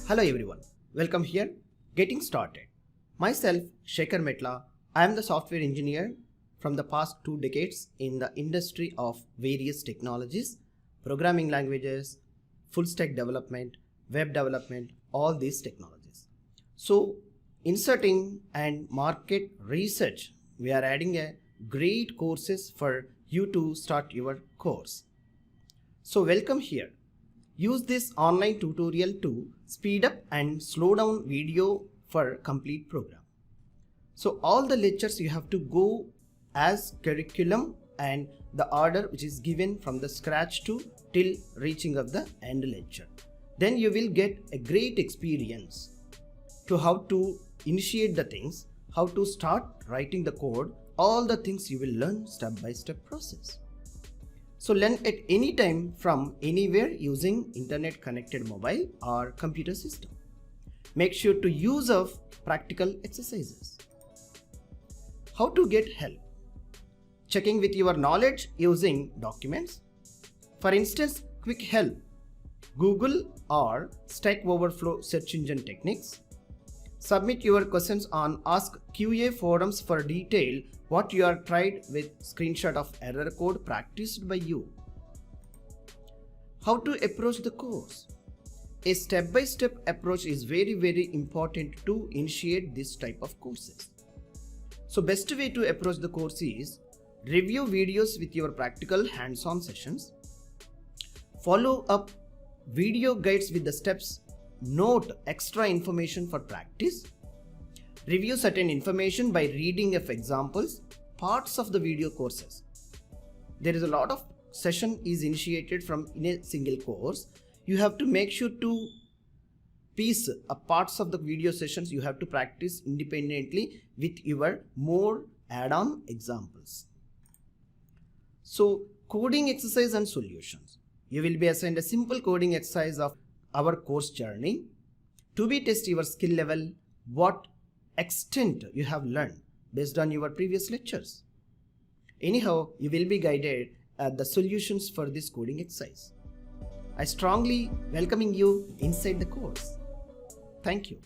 Hello everyone, welcome here. Getting started. Myself, Shekhar Metla. I am the software engineer from the past 2 decades in the industry of various technologies, programming languages, full stack development, web development, all these technologies. So, inserting and market research, we are adding a great courses for you to start your course. So, welcome here. Use this online tutorial to speed up and slow down video for complete program. So all the lectures you have to go as curriculum and the order which is given from the scratch to till reaching of the end lecture. Then you will get a great experience to how to initiate the things, how to start writing the code, all the things you will learn step by step process. So learn at any time from anywhere using internet connected mobile or computer system. Make sure to use of practical exercises. How to get help? Checking with your knowledge using documents. For instance, quick help, Google or Stack Overflow search engine techniques. Submit your questions on Ask QA forums for detail what you are tried with screenshot of error code practiced by you. How to approach the course? A step-by-step approach is very important to initiate this type of courses. So best way to approach the course is review videos with your practical hands-on sessions. Follow up video guides with the steps. Note extra information for practice. Review certain information by reading of examples, parts of the video courses. There is a lot of session is initiated from in a single course. You have to make sure to piece parts of the video sessions you have to practice independently with your more add-on examples. So coding exercise and solutions. You will be assigned a simple coding exercise of our course journey to be test your skill level, what extent you have learned based on your previous lectures. Anyhow, you will be guided at the solutions for this coding exercise. I strongly welcoming you inside the course. Thank you.